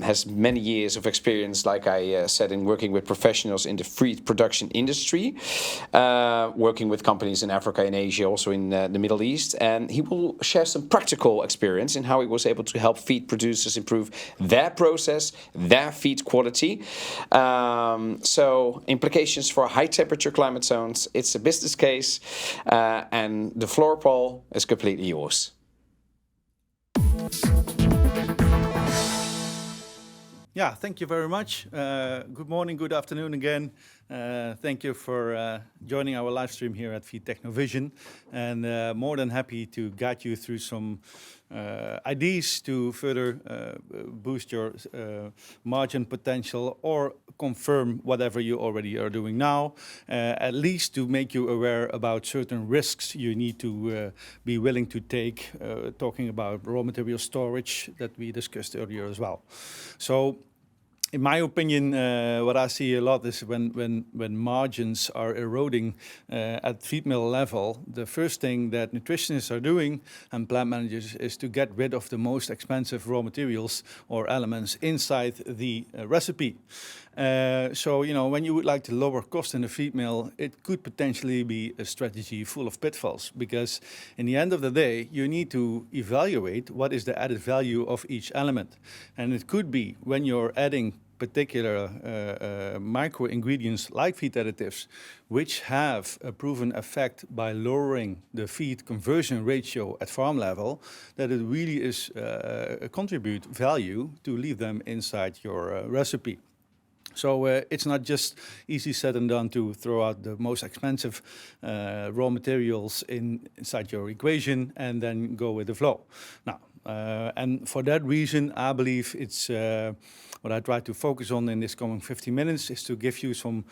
has many years of experience, like I said, in working with professionals in the feed production industry, working with companies in Africa and Asia, also in the Middle East. And he will share some practical experience in how he was able to help feed producers improve their process, their feed quality. So implications for high temperature climate zones. It's a business case, and the floor, Paul, is completely yours. Yeah, thank you very much. Good morning, good afternoon again. Thank you for joining our live stream here at FeedTechnoVision, and more than happy to guide you through some ideas to further boost your margin potential or confirm whatever you already are doing now, at least to make you aware about certain risks you need to be willing to take, talking about raw material storage that we discussed earlier as well. So, in my opinion, what I see a lot is when margins are eroding at feed mill level, the first thing that nutritionists are doing and plant managers is to get rid of the most expensive raw materials or elements inside the recipe. So, you know, when you would like to lower cost in a feed mill, it could potentially be a strategy full of pitfalls, because in the end of the day, you need to evaluate what is the added value of each element. And it could be when you're adding particular micro ingredients like feed additives, which have a proven effect by lowering the feed conversion ratio at farm level, that it really is contribute value to leave them inside your recipe. So it's not just easy said and done to throw out the most expensive raw materials inside your equation and then go with the flow. Now, and for that reason, I believe it's what I try to focus on in this coming 50 minutes is to give you some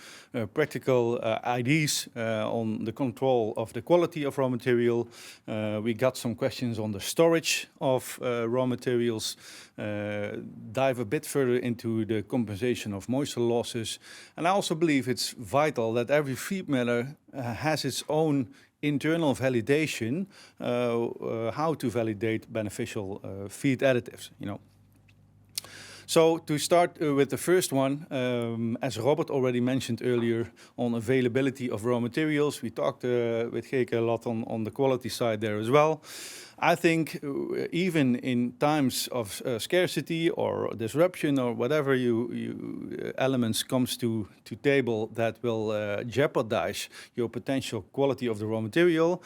practical ideas on the control of the quality of raw material. We got some questions on the storage of raw materials, dive a bit further into the compensation of moisture losses. And I also believe it's vital that every feed miller has its own internal validation, how to validate beneficial feed additives, you know. So to start with the first one, as Robert already mentioned earlier, on availability of raw materials, we talked with Geke a lot on the quality side there as well. I think even in times of scarcity or disruption or whatever elements comes to table that will jeopardize your potential quality of the raw material,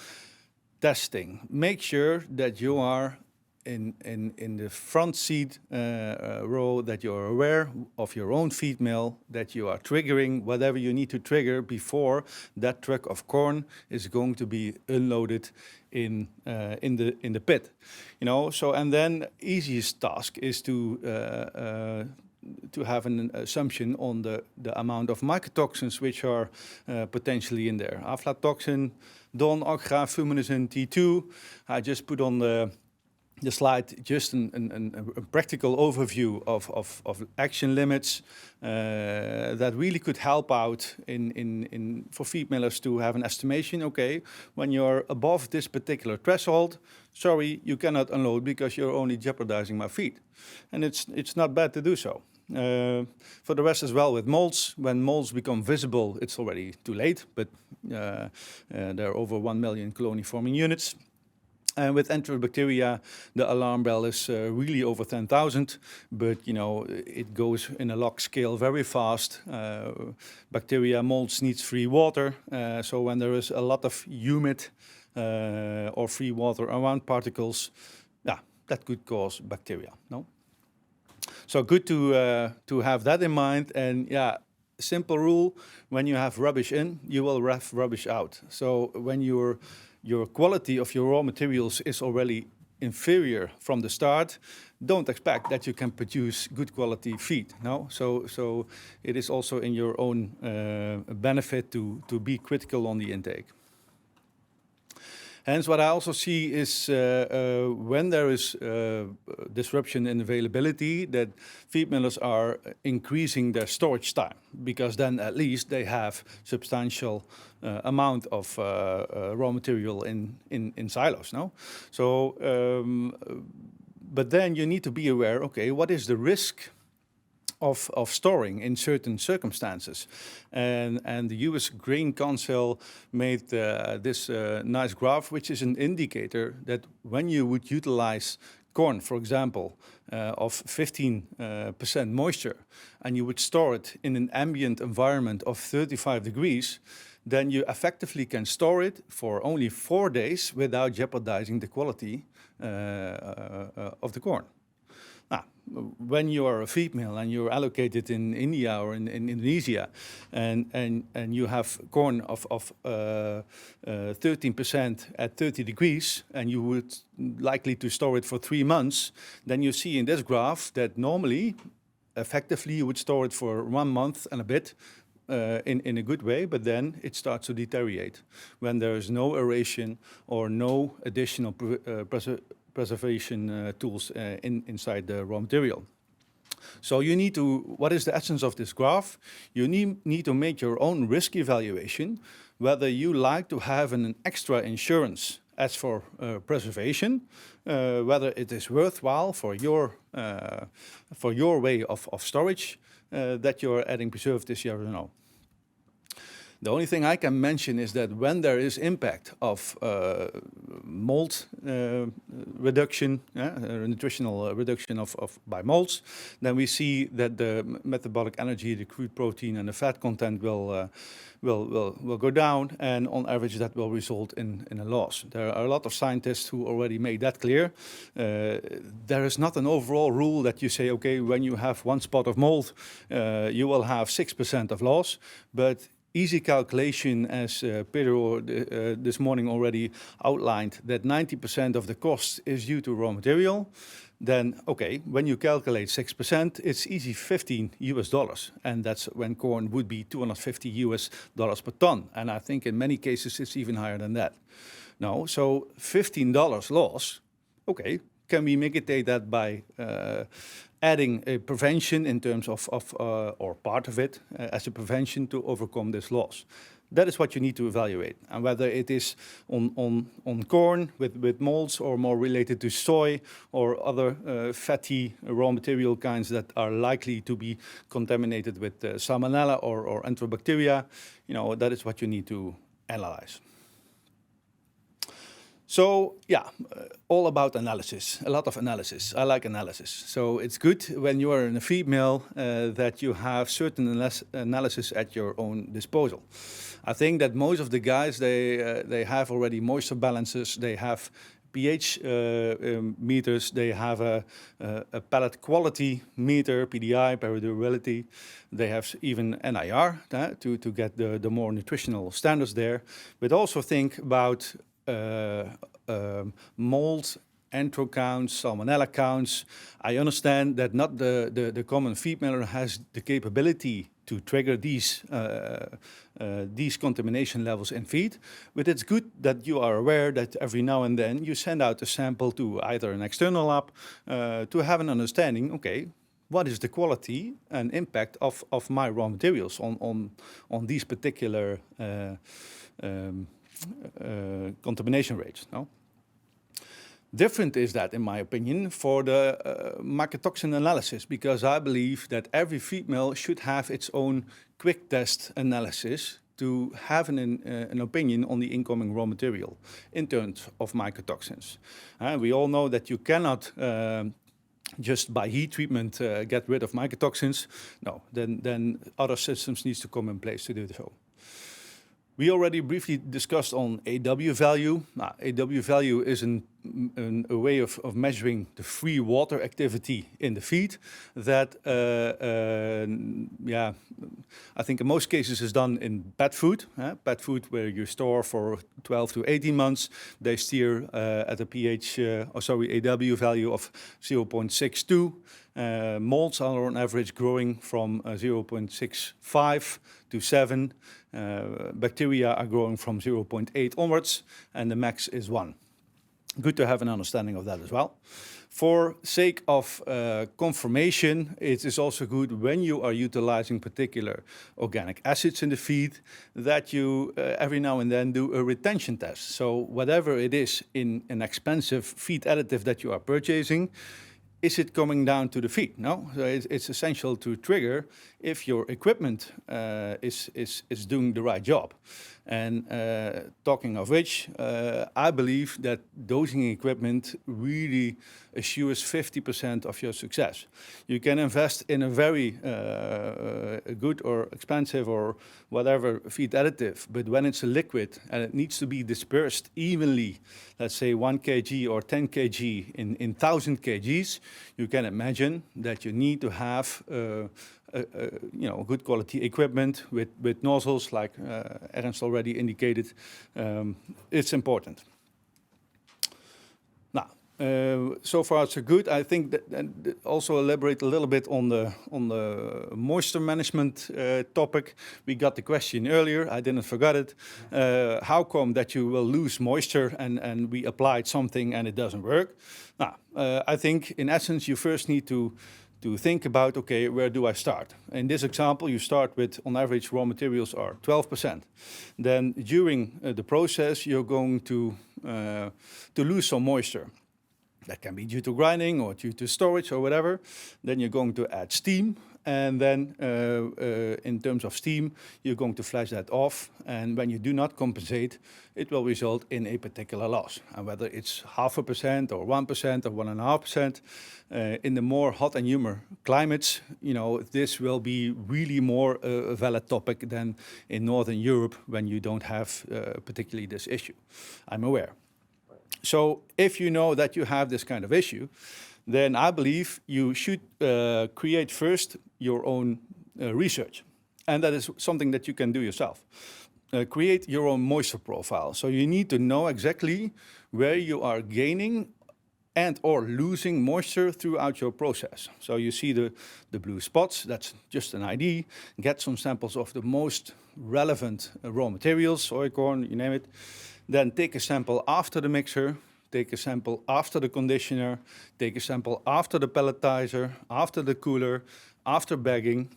testing. Make sure that you are in the front seat row, that you're aware of your own feed mill, that you are triggering whatever you need to trigger before that truck of corn is going to be unloaded in the pit, you know. So, and then easiest task is to have an assumption on the amount of mycotoxins which are potentially in there. Aflatoxin, Don, Ocra, Fumonisin, T2. I just put on the slide just a practical overview of action limits that really could help out for feed millers to have an estimation. Okay, when you're above this particular threshold, sorry, you cannot unload because you're only jeopardizing my feed. And it's not bad to do so. For the rest as well with molds, when molds become visible, it's already too late, but there are over 1 million colony-forming units. And with enterobacteria, the alarm bell is really over 10,000, but you know, it goes in a log scale very fast. Bacteria molds needs free water, so when there is a lot of humid or free water around particles, yeah, that could cause bacteria. No, so good to have that in mind. And yeah, simple rule: when you have rubbish in, you will have rubbish out. So when your quality of your raw materials is already inferior from the start, don't expect that you can produce good quality feed. No, so it is also in your own benefit to be critical on the intake. Hence, what I also see is when there is disruption in availability, that feed millers are increasing their storage time, because then at least they have substantial amount of raw material in silos. No, so but then you need to be aware. Okay, what is the risk of storing in certain circumstances. And the US Grain Council made this nice graph, which is an indicator that when you would utilize corn, for example, of 15% moisture, and you would store it in an ambient environment of 35 degrees, then you effectively can store it for only 4 days without jeopardizing the quality of the corn. Now, when you are a feed mill and you're allocated in India or in Indonesia, and you have corn of 13% at 30 degrees, and you would likely to store it for 3 months, then you see in this graph that normally, effectively, you would store it for 1 month and a bit, in a good way, but then it starts to deteriorate when there is no aeration or no additional preservation tools inside the raw material. So you need to, what is the essence of this graph? You need to make your own risk evaluation, whether you like to have an extra insurance as for preservation, whether it is worthwhile for your way of storage that you're adding preservatives, yes or no. The only thing I can mention is that when there is impact of mold reduction, nutritional reduction by molds, then we see that the metabolic energy, the crude protein, and the fat content will go down, and on average that will result in a loss. There are a lot of scientists who already made that clear. There is not an overall rule that you say, okay, when you have 1 spot of mold, you will have 6% of loss, but easy calculation, as Pedro this morning already outlined, that 90% of the cost is due to raw material, then, okay, when you calculate 6%, it's easy $15, and that's when corn would be $250 per ton. And I think in many cases it's even higher than that. No, so $15 loss, okay, can we mitigate that by adding a prevention in terms of or part of it as a prevention to overcome this loss? That is what you need to evaluate, and whether it is on corn with molds or more related to soy or other fatty raw material kinds that are likely to be contaminated with salmonella or enterobacteria, that is what you need to analyze. So yeah, all about analysis, a lot of analysis. I like analysis. So it's good when you are in a feed mill that you have certain analysis at your own disposal. I think that most of the guys, they have already moisture balances, they have pH meters, they have a pellet quality meter, PDI, peridurability. They have even NIR to get the more nutritional standards there. But also think about mold, entero counts, salmonella counts. I understand that not the common feed miller has the capability to trigger these contamination levels in feed, but it's good that you are aware that every now and then you send out a sample to either an external lab to have an understanding, okay, what is the quality and impact of my raw materials on these particular contamination rates. No? Different is that, in my opinion, for the mycotoxin analysis, because I believe that every feed mill should have its own quick test analysis to have an opinion on the incoming raw material in terms of mycotoxins. We all know that you cannot just by heat treatment get rid of mycotoxins. No, then other systems need to come in place to do so. We already briefly discussed on AW value. AW value is a way of measuring the free water activity in the feed that, I think in most cases is done in pet food. Pet food where you store for 12 to 18 months. They steer at a AW value of 0.62. Molds are on average growing from 0.65 to 7. Bacteria are growing from 0.8 onwards, and the max is 1. Good to have an understanding of that as well. For sake of confirmation, it is also good when you are utilizing particular organic acids in the feed that you every now and then do a retention test. So whatever it is in an expensive feed additive that you are purchasing, is it coming down to the feed? No, so it's essential to trigger if your equipment is doing the right job. And talking of which, I believe that dosing equipment really assures 50% of your success. You can invest in a very good or expensive or whatever feed additive, but when it's a liquid and it needs to be dispersed evenly, let's say 1 kg or 10 kg in 1,000 kgs, you can imagine that you need to have good quality equipment with nozzles, like Ernst already indicated. It's important. Now, so far so good. I think that also elaborate a little bit on the moisture management topic. We got the question earlier. I didn't forget it. How come that you will lose moisture and we applied something and it doesn't work? Now, I think in essence you first need to think about, okay, where do I start? In this example, you start with, on average, raw materials are 12%. Then during the process, you're going to lose some moisture. That can be due to grinding or due to storage or whatever. Then you're going to add steam. And then in terms of steam, you're going to flash that off. And when you do not compensate, it will result in a particular loss. And whether it's 0.5% or 1% or 1.5%, in the more hot and humid climates, this will be really more a valid topic than in Northern Europe when you don't have particularly this issue. I'm aware. So if you know that you have this kind of issue, then I believe you should create first your own research. And that is something that you can do yourself. Create your own moisture profile. So you need to know exactly where you are gaining and or losing moisture throughout your process. So you see the blue spots, that's just an ID. Get some samples of the most relevant raw materials, soy, corn, you name it. Then take a sample after the mixer, take a sample after the conditioner, take a sample after the pelletizer, after the cooler, after bagging,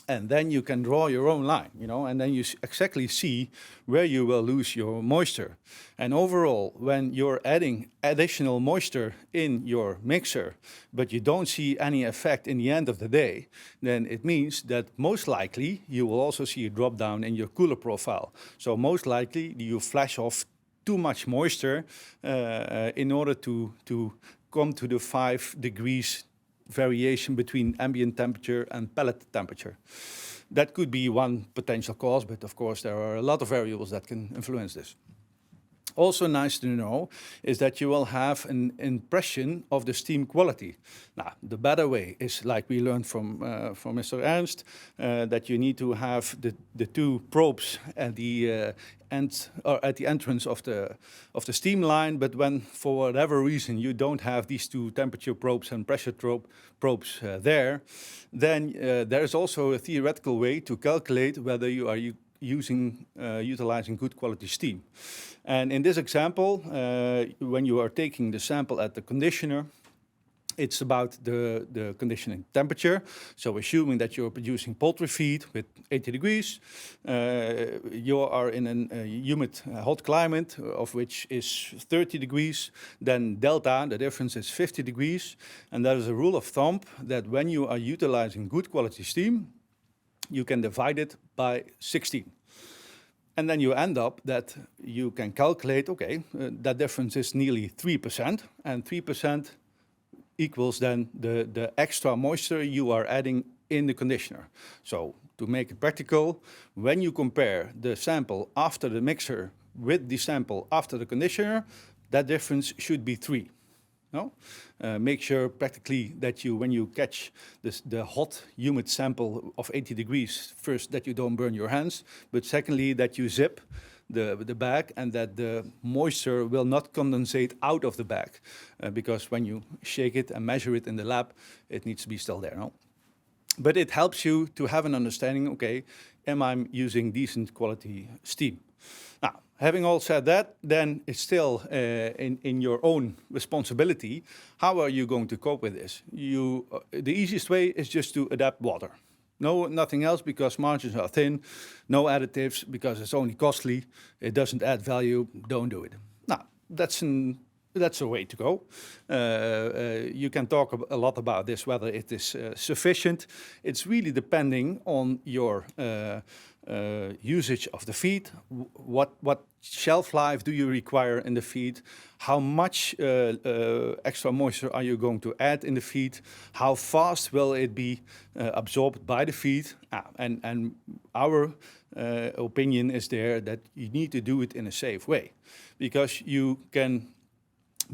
and then you can draw your own line, and then you exactly see where you will lose your moisture. And overall, when you're adding additional moisture in your mixer, but you don't see any effect in the end of the day, then it means that most likely you will also see a drop down in your cooler profile. So most likely you flash off too much moisture in order to come to the 5 degrees variation between ambient temperature and pellet temperature. That could be one potential cause, but of course there are a lot of variables that can influence this. Also nice to know is that you will have an impression of the steam quality. Now, the better way is, like we learned from Mr. Ernst, that you need to have the 2 probes at the at the entrance of the steam line. But when, for whatever reason, you don't have these 2 temperature probes and pressure probes there, then there is also a theoretical way to calculate whether you are utilizing good quality steam. And in this example, when you are taking the sample at the conditioner, it's about the conditioning temperature. So assuming that you're producing poultry feed with 80 degrees, you are in a humid, hot climate, of which is 30 degrees, then delta, the difference is 50 degrees. And there is a rule of thumb that when you are utilizing good quality steam, you can divide it by 16. And then you end up that you can calculate, okay, that difference is nearly 3%, and 3% equals then the extra moisture you are adding in the conditioner. So to make it practical, when you compare the sample after the mixer with the sample after the conditioner, that difference should be 3. No? Make sure practically that when you catch the hot, humid sample of 80 degrees, first that you don't burn your hands, but secondly that you zip the bag and that the moisture will not condensate out of the bag. Because when you shake it and measure it in the lab, it needs to be still there. No? But it helps you to have an understanding, okay, am I using decent quality steam? Now, having all said that, then it's still in your own responsibility. How are you going to cope with this? The easiest way is just to adapt water. No, nothing else, because margins are thin. No additives, because it's only costly. It doesn't add value. Don't do it. Now, that's a that's a way to go. You can talk a lot about this, whether it is sufficient. It's really depending on your usage of the feed. What shelf life do you require in the feed? How much extra moisture are you going to add in the feed? How fast will it be absorbed by the feed? And our opinion is there that you need to do it in a safe way, because you can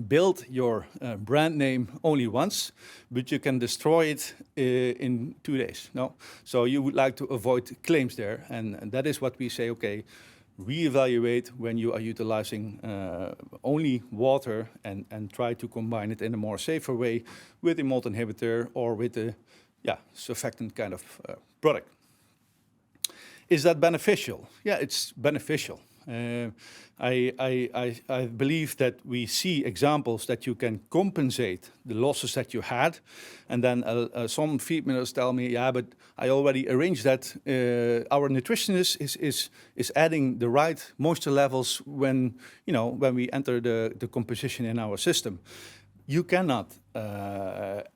build your brand name only once, but you can destroy it in 2 days. No, so you would like to avoid claims there, and that is what we say. Okay, reevaluate when you are utilizing only water, and try to combine it in a more safer way with a mold inhibitor or with a surfactant kind of product. Is that beneficial? Yeah, it's beneficial. I believe that we see examples that you can compensate the losses that you had, and then some feed millers tell me, yeah, but I already arranged that. Our nutritionist is adding the right moisture levels when we enter the composition in our system. You cannot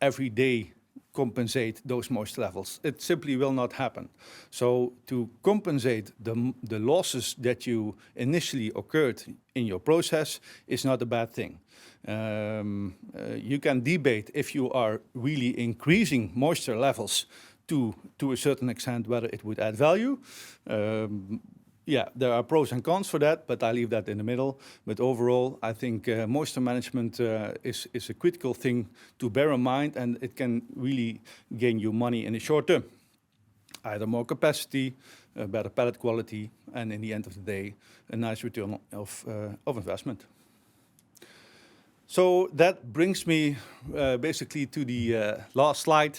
every day compensate those moisture levels. It simply will not happen. So to compensate the losses that you initially occurred in your process is not a bad thing. You can debate if you are really increasing moisture levels to a certain extent whether it would add value. Yeah, there are pros and cons for that, but I leave that in the middle. But overall, I think moisture management is a critical thing to bear in mind, and it can really gain you money in the short term. Either more capacity, better pellet quality, and in the end of the day, a nice return of investment. So that brings me basically to the last slide.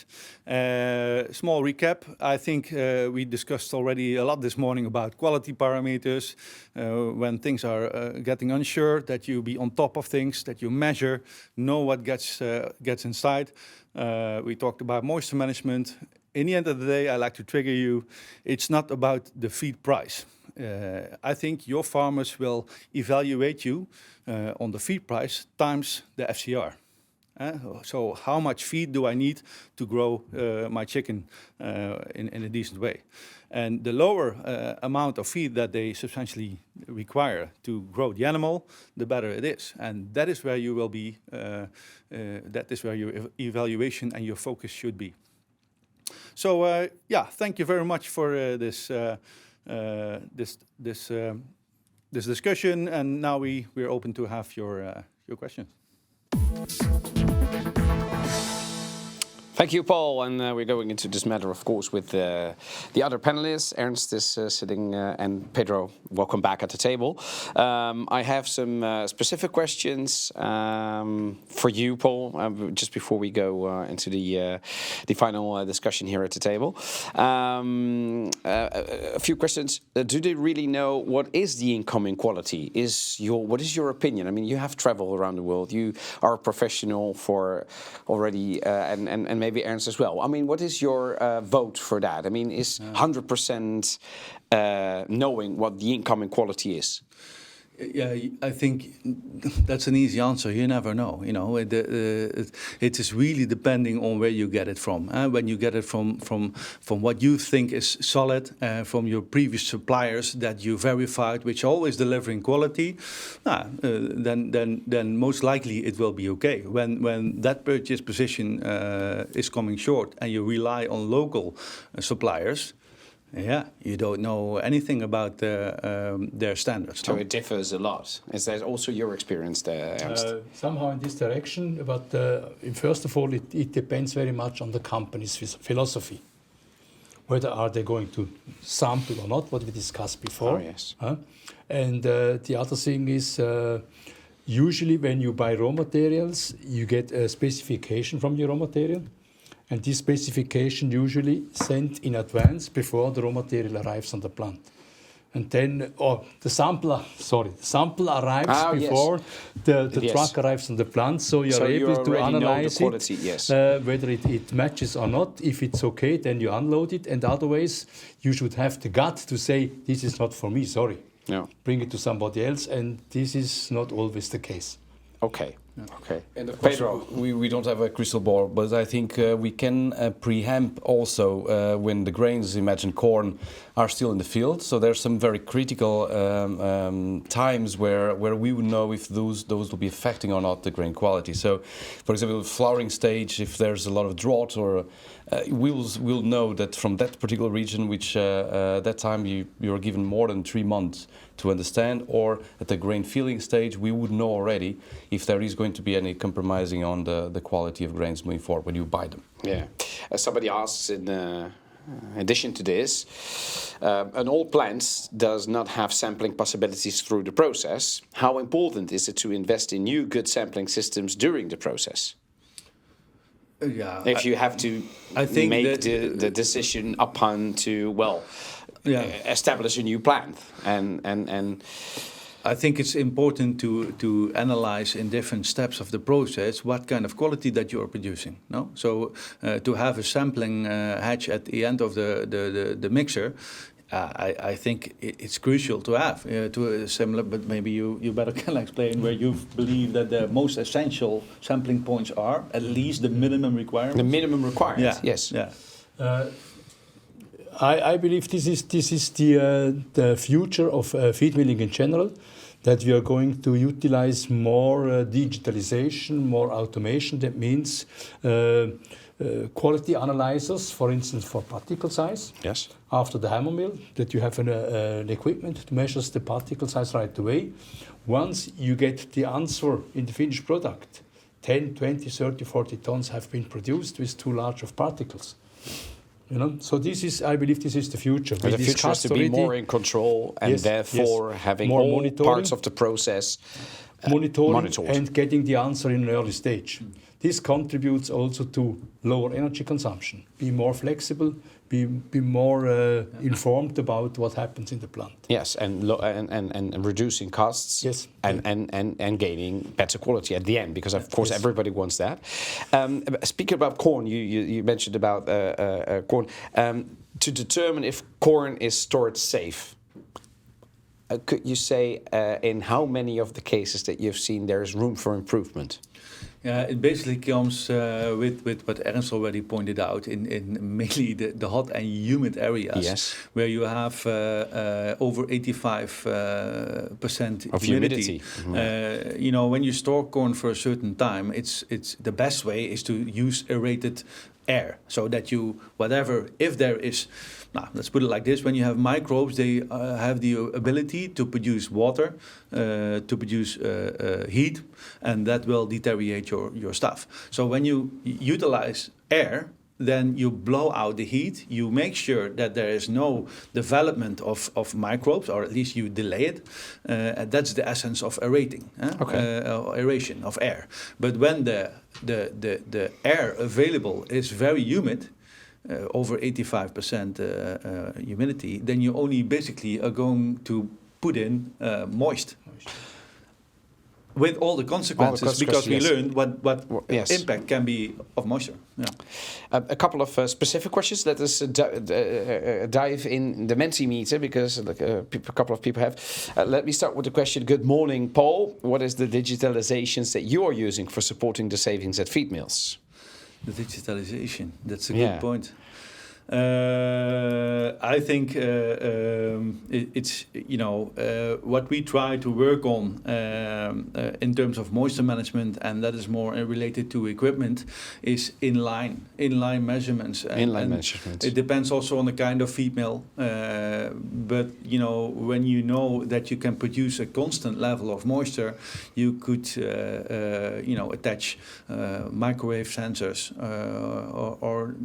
Small recap. I think we discussed already a lot this morning about quality parameters. When things are getting unsure, that you be on top of things, that you measure, know what gets inside. We talked about moisture management. In the end of the day, I like to trigger you. It's not about the feed price. I think your farmers will evaluate you on the feed price times the FCR. So how much feed do I need to grow my chicken in a decent way? And the lower amount of feed that they substantially require to grow the animal, the better it is. And that is where you will be, that is where your evaluation and your focus should be. So thank you very much for this discussion, and now we're open to have your questions. Thank you, Paul. And we're going into this matter, of course, with the other panelists. Ernst is sitting, and Pedro, welcome back at the table. I have some specific questions for you, Paul, just before we go into the final discussion here at the table. A few questions. Do they really know what is the incoming quality? What is your opinion? I mean, you have traveled around the world. You are a professional for already, and maybe Ernst as well. I mean, what is your vote for that? I mean, is 100% knowing what the incoming quality is? Yeah, I think that's an easy answer. You never know. It is really depending on where you get it from. When you get it from what you think is solid, from your previous suppliers that you verified, which are always delivering quality, then most likely it will be okay. When that purchase position is coming short and you rely on local suppliers, yeah, you don't know anything about their standards. So it differs a lot. Is that also your experience there, Ernst? Somehow in this direction, but first of all, it depends very much on the company's philosophy. Whether are they going to sample or not, what we discussed before. Oh, yes. And the other thing is, usually when you buy raw materials, you get a specification from your raw material. And this specification usually sent in advance before the raw material arrives on the plant. And then, the sample arrives before the truck arrives on the plant, so you're able to analyze quality, yes. Whether it matches or not. If it's okay, then you unload it, and otherwise you should have the gut to say, this is not for me, sorry. No. Bring it to somebody else, and this is not always the case. Okay. Okay. And of course, Pedro. we don't have a crystal ball, but I think we can preempt also when the grains, imagine corn, are still in the field. So there's some very critical times where we would know if those will be affecting or not the grain quality. So, for example, flowering stage, if there's a lot of drought, or we'll know that from that particular region, which that time you're given more than 3 months to understand, or at the grain filling stage, we would know already if there is going to be any compromising on the quality of grains moving forward when you buy them. Yeah. As somebody asks, in addition to this, an old plant does not have sampling possibilities through the process. How important is it to invest in new good sampling systems during the process? Yeah. If you have to make the decision upon to, establish a new plant and I think it's important to analyze in different steps of the process what kind of quality that you are producing. No, so to have a sampling hatch at the end of the mixer, I think it's crucial to have to a similar. But maybe you better can explain where you believe that the most essential sampling points are, at least the minimum requirements. The minimum requirements. Yeah. Yes. Yeah. I believe this is the future of feed milling in general, that we are going to utilize more digitalization, more automation. That means quality analyzers, for instance, for particle size. Yes. After the hammer mill, that you have an equipment to measure the particle size right away. Once you get the answer in the finished product, 10, 20, 30, 40 tons have been produced with too large of particles. You know, so I believe this is the future. And the future is to be more in control, and therefore having more all parts of the process monitored and getting the answer in an early stage. This contributes also to lower energy consumption. Be more flexible, be more informed about what happens in the plant. Yes, and reducing costs. Yes. And gaining better quality at the end, because of course everybody wants that. Speaking about corn, you mentioned about corn. To determine if corn is stored safe, could you say in how many of the cases that you've seen there is room for improvement? Yeah, it basically comes with what Ernst already pointed out in mainly the hot and humid areas, yes, where you have over 85% of humidity. Mm-hmm. You know, when you store corn for a certain time, it's the best way is to use aerated air, so that you if there is. Now, let's put it like this: when you have microbes, they have the ability to produce water, to produce heat, and that will deteriorate your stuff. So when you utilize air, then you blow out the heat. You make sure that there is no development of microbes, or at least you delay it. And that's the essence of aerating, aeration of air. But when the air available is very humid, over 85% humidity, then you only basically are going to put in moist. With all the consequences, because we learned what impact can be of moisture. Yeah. A couple of specific questions. Let us dive in the Mentimeter, because a couple of people have. Let me start with the question. Good morning, Paul. What is the digitalizations that you are using for supporting the savings at feed mills? The digitalization, that's a good point. I think it's what we try to work on in terms of moisture management, and that is more related to equipment, is inline measurements. Measurements. It depends also on the kind of feed mill, but when you know that you can produce a constant level of moisture, you could attach microwave sensors or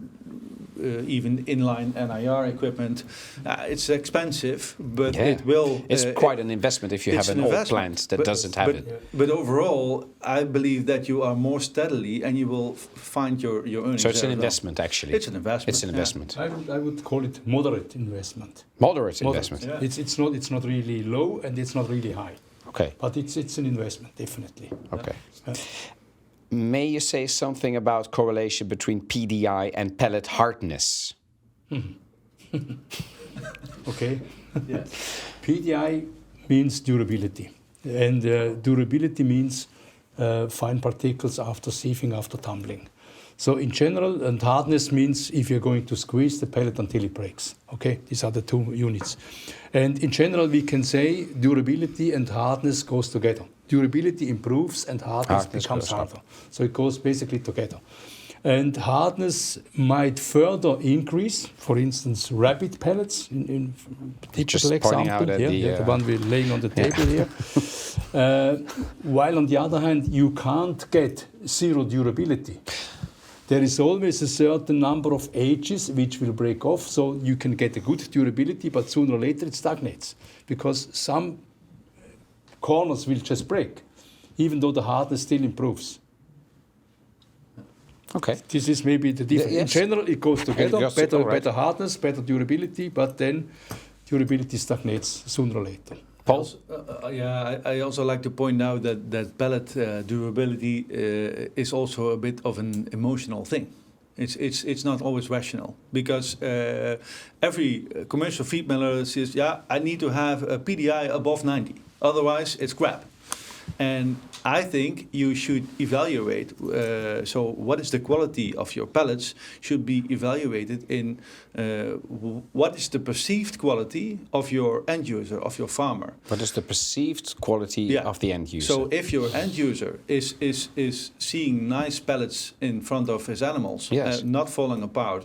even inline NIR equipment. It's expensive, but it will. It's quite an investment if you have an old plant that doesn't have it. But overall, I believe that you are more steadily, and you will find your earnings. So it's an investment, actually. It's an investment. It's an investment. I would call it moderate investment. Moderate investment. Yeah. It's not really low, and it's not really high. Okay. But it's an investment, definitely. Okay. May you say something about correlation between PDI and pellet hardness? Okay. PDI means durability, and durability means fine particles after sieving, after tumbling. So in general, and hardness means if you're going to squeeze the pellet until it breaks. Okay, these are the two units. And in general, we can say durability and hardness goes together. Durability improves and hardness becomes harder. So it goes basically together. And hardness might further increase, for instance, rabbit pellets in typical example. The one we're laying on the table here. While on the other hand, you can't get zero durability. There is always a certain number of ages which will break off, so you can get a good durability, but sooner or later it stagnates because some corners will just break, even though the hardness still improves. Okay. This is maybe the difference. In general, it goes together, better hardness, better durability, but then durability stagnates sooner or later. Paul? I also like to point out that pellet durability is also a bit of an emotional thing. It's not always rational because every commercial feed miller says, I need to have a PDI above 90, otherwise it's crap. And I think you should evaluate, so what is the quality of your pellets should be evaluated in what is the perceived quality of your end user, of your farmer. What is the perceived quality of the end user? So if your end user is seeing nice pellets in front of his animals, not falling apart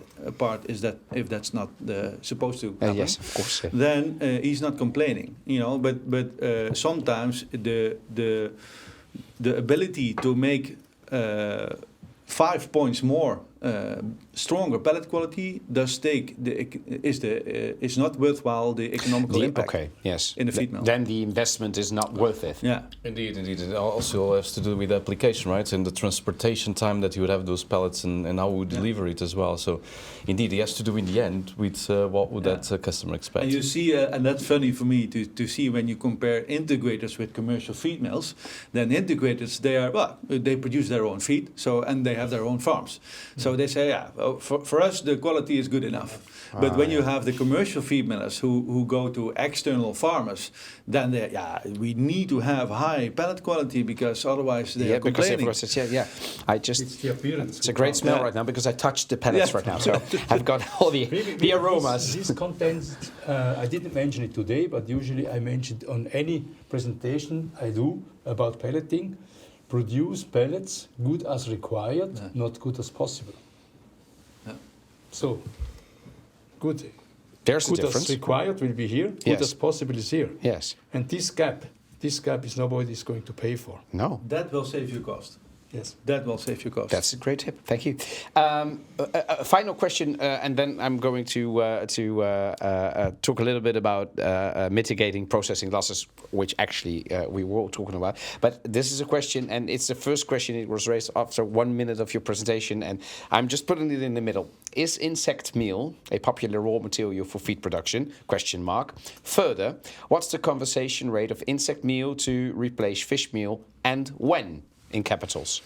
is that if that's not supposed to happen, yes, of course, then he's not complaining, you know. But sometimes the ability to make 5 points more stronger pellet quality is not worthwhile the economical impact. Okay, yes. In the feed mill. Then the investment is not worth it. Yeah. Indeed. It also has to do with the application, right? And the transportation time that you would have those pellets and how we deliver it as well. So, indeed, it has to do in the end with what would that customer expect. And you see, and that's funny for me to see when you compare integrators with commercial feed mills. Then integrators, they produce their own feed, and they have their own farms. So they say, for us the quality is good enough. But when you have the commercial feed millers who go to external farmers, then we need to have high pellet quality because otherwise they are complaining. Because It's the appearance. It's a great smell right now because I touched the pellets right now, so I've got all the aromas. This contains, I didn't mention it today, but usually I mention it on any presentation I do about pelleting. Produce pellets good as required, not good as possible. Yeah. So, good. There's a good difference. As required will be here, good as possible is here. Yes. And this gap is nobody is going to pay for. No. That will save you cost. Yes. That will save you cost. That's a great tip. Thank you. A final question, and then I'm going to talk a little bit about mitigating processing losses, which actually we were all talking about. But this is a question, and it's the first question. It was raised after 1 minute of your presentation, and I'm just putting it in the middle. Is insect meal a popular raw material for feed production? ? Further, what's the conversion rate of insect meal to replace fish meal, and when? In capitals.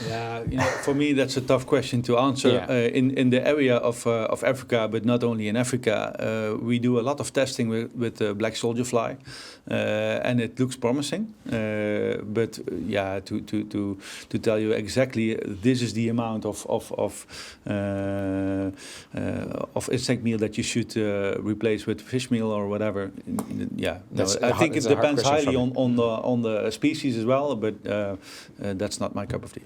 Yeah, for me that's a tough question to answer. In the area of Africa, but not only in Africa, we do a lot of testing with the black soldier fly, and it looks promising. But to tell you exactly, this is the amount of insect meal that you should replace with fish meal or whatever. I think it depends highly on the species as well. But that's not my cup of tea.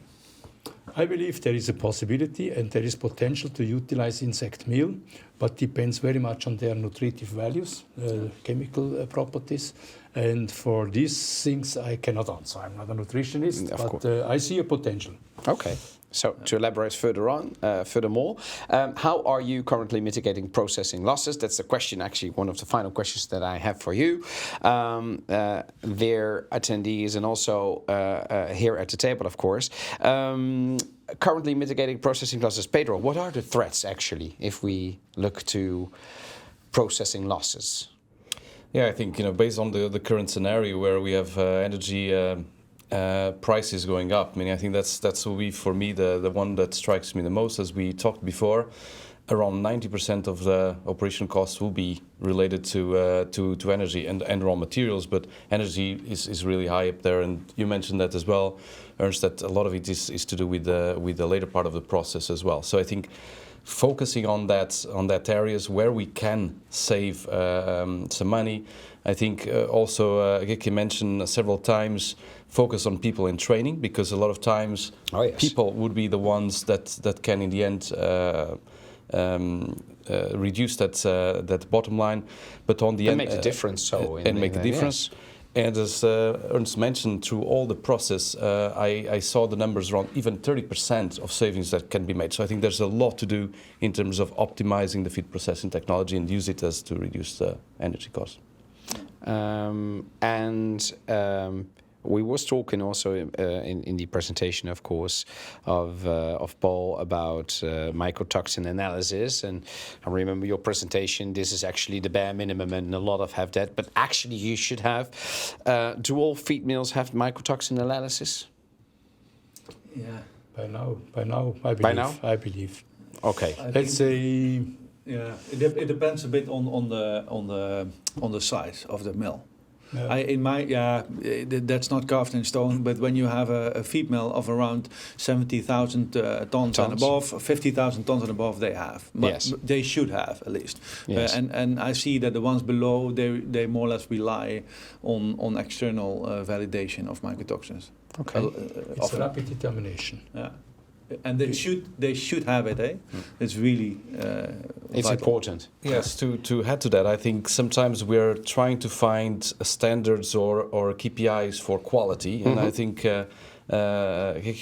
I believe there is a possibility and there is potential to utilize insect meal, but depends very much on their nutritive values, chemical properties. And for these things, I cannot answer. I'm not a nutritionist, but I see a potential. Okay. So to elaborate furthermore, how are you currently mitigating processing losses? That's the question, actually, one of the final questions that I have for you. Their attendees and also here at the table, of course. Currently mitigating processing losses. Pedro, what are the threats, actually, if we look to processing losses? Yeah, I think, based on the current scenario where we have energy prices going up. I mean, I think that's for me the one that strikes me the most, as we talked before. around 90% of the operation costs will be related to energy and raw materials, but energy is really high up there. And you mentioned that as well, Ernst, that a lot of it is to do with the later part of the process as well. So I think focusing on that areas where we can save some money. I think also Ricky mentioned several times focus on people in training, because a lot of times people would be the ones that can in the end reduce that bottom line, but on the end make a difference. Make a difference. Yes. And as Ernst mentioned, through all the process, I saw the numbers around even 30% of savings that can be made. So I think there's a lot to do in terms of optimizing the feed processing technology and use it as to reduce the energy costs. We was talking also in the presentation, of course, of Paul about mycotoxin analysis. And I remember your presentation. This is actually the bare minimum, and a lot of have that. But actually, you should have. Do all feed mills have mycotoxin analysis? Yeah, by now, I believe. By now? I believe. Okay. Let's say. Yeah, it depends a bit on the size of the mill. Yeah. That's not carved in stone. But when you have a feed mill of around 70,000 tons and above, 50,000 tons and above, they have. But yes. They should have at least. Yes. And I see that the ones below, they more or less rely on external validation of mycotoxins. Okay. It's a rapid determination. Yeah. And they should have it, eh? It's really it's vital. important. Yes, to add to that, I think sometimes we're trying to find standards or KPIs for quality, and I think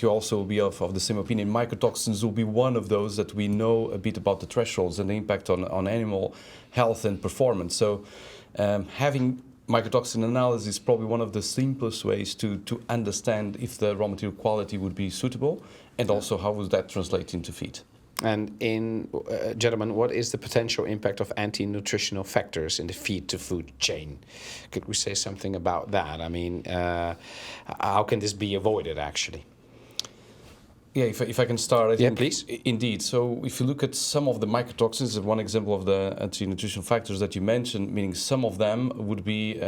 you also will be of the same opinion. Mycotoxins will be one of those that we know a bit about the thresholds and the impact on animal health and performance. So having mycotoxin analysis is probably one of the simplest ways to understand if the raw material quality would be suitable, and also how would that translate into feed. And gentlemen, what is the potential impact of anti-nutritional factors in the feed-to-food chain? Could we say something about that? I mean, how can this be avoided, actually? Yeah, if I can start, I think, please. Indeed. So if you look at some of the mycotoxins, one example of the anti-nutritional factors that you mentioned, meaning some of them would be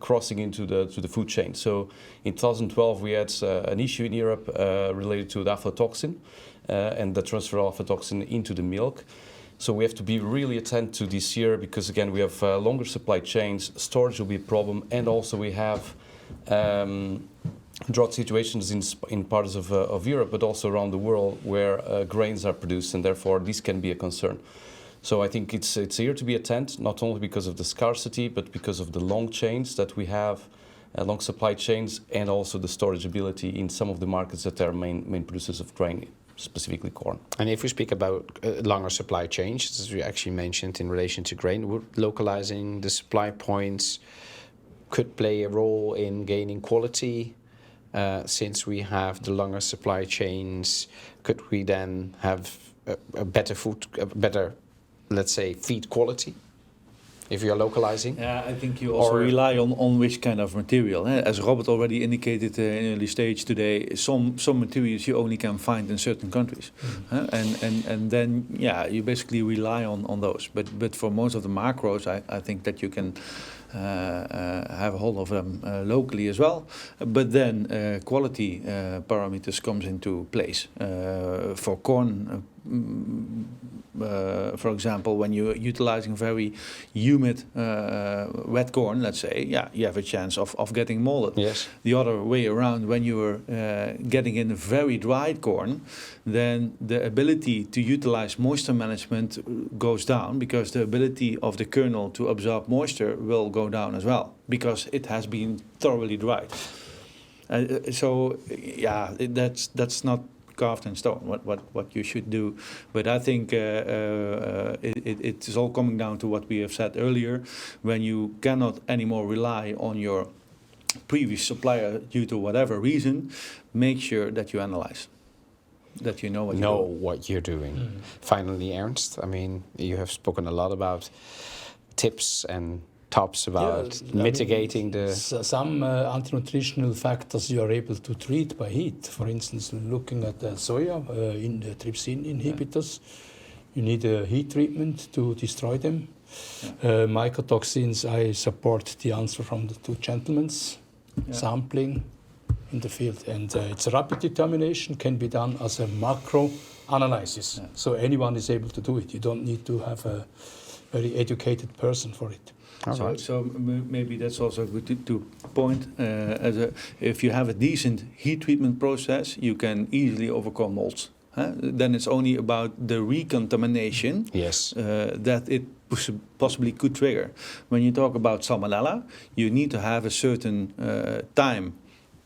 crossing into the food chain. So in 2012, we had an issue in Europe related to the aflatoxin and the transfer of aflatoxin into the milk. So we have to be really attentive to this year, because again, we have longer supply chains, storage will be a problem, and also we have drought situations in parts of Europe, but also around the world, where grains are produced, and therefore this can be a concern. So I think it's here to be attentive, not only because of the scarcity, but because of the long chains that we have, long supply chains, and also the storage ability in some of the markets that are main producers of grain, specifically corn. And if we speak about longer supply chains, as we actually mentioned in relation to grain, would localizing the supply points could play a role in gaining quality? Since we have the longer supply chains, could we then have a better let's say, feed quality if you're localizing? Yeah, I think you also rely on which kind of material. As Robert already indicated in early stage today, some materials you only can find in certain countries. And then, you basically rely on those. But for most of the macros, I think that you can have a hold of them locally as well. But then quality parameters comes into place. For corn, for example, when you're utilizing very humid wet corn, let's say, you have a chance of getting molded. Yes. The other way around, when you're getting in very dried corn, then the ability to utilize moisture management goes down, because the ability of the kernel to absorb moisture will go down as well, because it has been thoroughly dried. That's not carved in stone what you should do, but I think it is all coming down to what we have said earlier. When you cannot anymore rely on your previous supplier due to whatever reason, make sure that you analyze, that you know what you're doing. Finally, Ernst, I mean, you have spoken a lot about tips and tops about mitigating some anti-nutritional factors you are able to treat by heat. For instance, looking at the soya in the trypsin inhibitors, You need a heat treatment to destroy them. Mycotoxins, I support the answer from the two gentlemen. Sampling in the field. And it's a rapid determination, can be done as a macro analysis. So anyone is able to do it. You don't need to have a very educated person for it. So maybe that's also good to point. If you have a decent heat treatment process, you can easily overcome molds. Then it's only about the recontamination that it possibly could trigger. When you talk about salmonella, you need to have a certain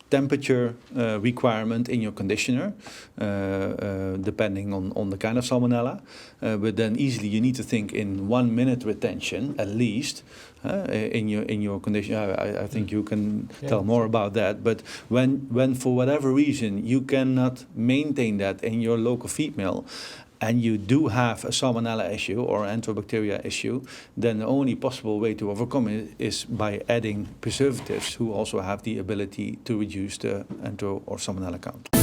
temperature requirement in your conditioner, depending on the kind of salmonella. But then easily you need to think in 1 minute retention at least in your conditioner. I think you can tell more about that. But when for whatever reason you cannot maintain that in your local feed mill, and you do have a salmonella issue or enterobacteria issue, then the only possible way to overcome it is by adding preservatives who also have the ability to reduce the entero or salmonella count.